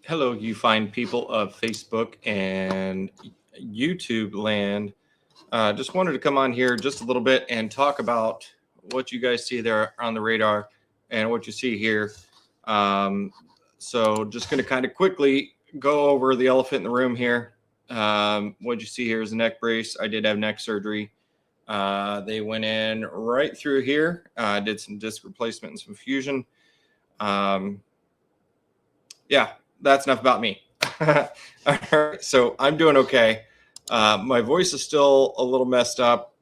Hello, you fine people of Facebook and YouTube land. Just wanted to come on here just a little bit and talk about what you guys see there on the radar and what you see here. So just going to kind of quickly go over the elephant in the room here. What you see here is a neck brace. I did have neck surgery. They went in right through here, did some disc replacement and some fusion. Yeah, that's enough about me. All right, so I'm doing okay. My voice is still a little messed up,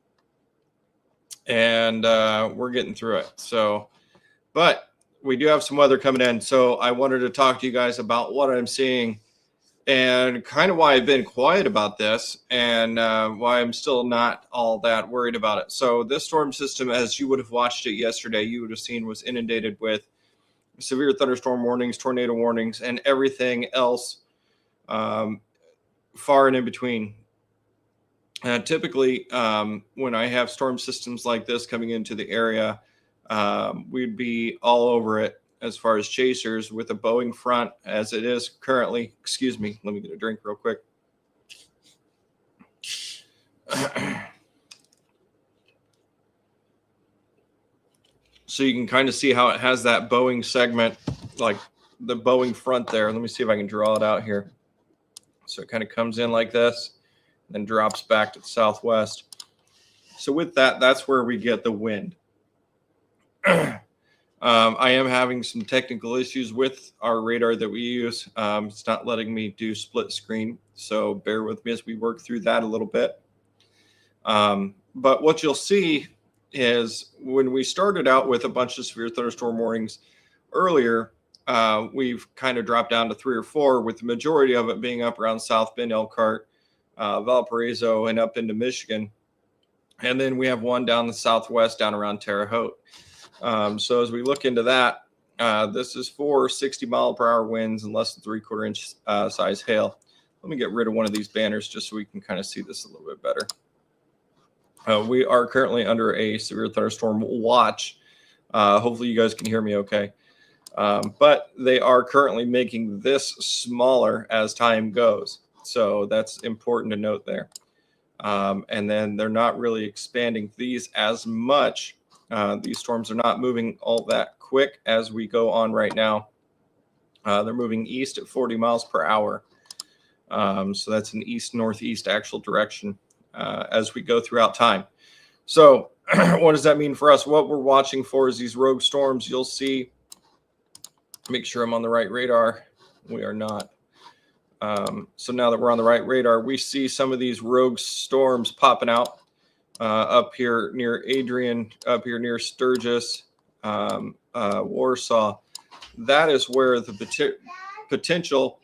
and we're getting through it. So, but we do have some weather coming in. So I wanted to talk to you guys about what I'm seeing and kind of why I've been quiet about this and why I'm still not all that worried about it. So this storm system, as you would have watched it yesterday, you would have seen was inundated with severe thunderstorm warnings, tornado warnings, and everything else far and in between. Typically, when I have storm systems like this coming into the area, we'd be all over it as far as chasers with a bowing front as it is currently. Excuse me, let me get a drink real quick. So you can kind of see how it has that bowing segment, like the bowing front there. Let me see if I can draw it out here. So it kind of comes in like this, then drops back to the southwest. So with that, that's where we get the wind. I am having some technical issues with our radar that we use. It's not letting me do split screen, so bear with me as we work through that a little bit. But what you'll see is when we started out with a bunch of severe thunderstorm warnings earlier, we've kind of dropped down to 3 or 4, with the majority of it being up around South Bend, Elkhart, Valparaiso, and up into Michigan. And then we have one down the southwest, down around Terre Haute. So as we look into that, this is 4 60-mile-per-hour winds and less than 3/4 inch size hail. Let me get rid of one of these banners just so we can kind of see this a little bit better. We are currently under a severe thunderstorm watch. Hopefully you guys can hear me okay. But they are currently making this smaller as time goes. So that's important to note there. And then they're not really expanding these as much. These storms are not moving all that quick as we go on right now. They're moving east at 40 miles per hour. So that's an east-northeast actual direction as we go throughout time. So what does that mean for us? What we're watching for is these rogue storms. You'll see, make sure I'm on the right radar. We are not. So now that we're on the right radar, we see some of these rogue storms popping out up here near Adrian, up here near Sturgis, Warsaw. That is where the potential.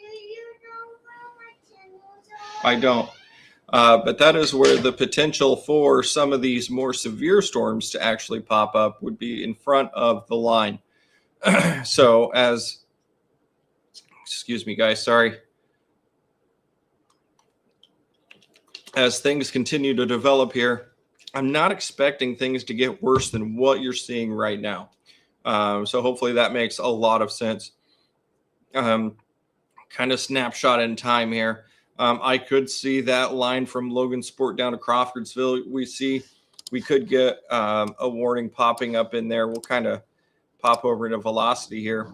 I don't. But that is where the potential for some of these more severe storms to actually pop up would be in front of the line. So excuse me, guys, sorry. As things continue to develop here, I'm not expecting things to get worse than what you're seeing right now. So hopefully that makes a lot of sense. Kind of snapshot in time here. I could see that line from Logansport down to Crawfordsville. We could get a warning popping up in there. We'll kind of pop over into velocity here.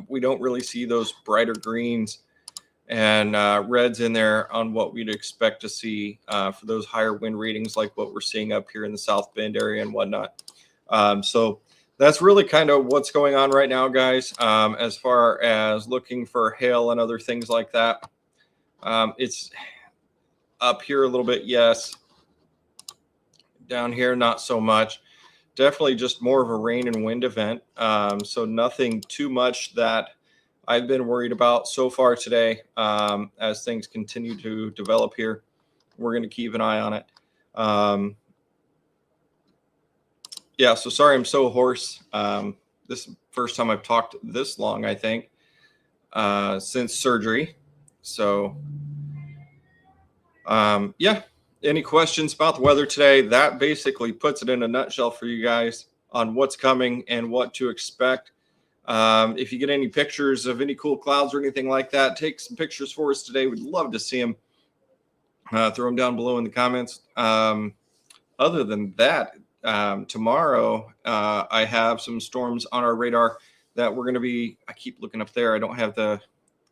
We don't really see those brighter greens and reds in there on what we'd expect to see for those higher wind readings like what we're seeing up here in the South Bend area and whatnot. So that's really kind of what's going on right now, guys, as far as looking for hail and other things like that. It's up here a little bit, yes. Down here, not so much. Definitely just more of a rain and wind event. So nothing too much that I've been worried about so far today. As things continue to develop here, we're going to keep an eye on it. Yeah, so sorry I'm so hoarse. This is the first time I've talked this long, I think, since surgery. So, yeah, any questions about the weather today? That basically puts it in a nutshell for you guys on what's coming and what to expect. If you get any pictures of any cool clouds or anything like that, take some pictures for us today. We'd love to see them. Throw them down below in the comments. Other than that, tomorrow I have some storms on our radar that we're going to be, I keep looking up there. I don't have the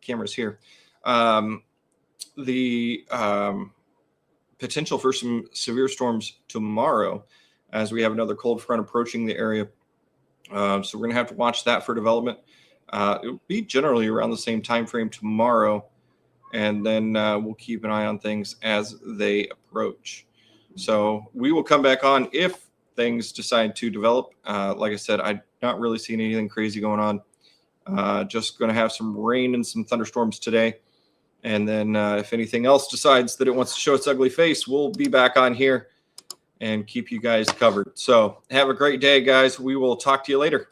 cameras here. The potential for some severe storms tomorrow as we have another cold front approaching the area. So we're going to have to watch that for development. It'll be generally around the same time frame tomorrow. And then we'll keep an eye on things as they approach. So we will come back on if things decide to develop. Like I said, I'm not really seeing anything crazy going on. Just going to have some rain and some thunderstorms today. And then if anything else decides that it wants to show its ugly face, we'll be back on here and keep you guys covered. So have a great day, guys. We will talk to you later.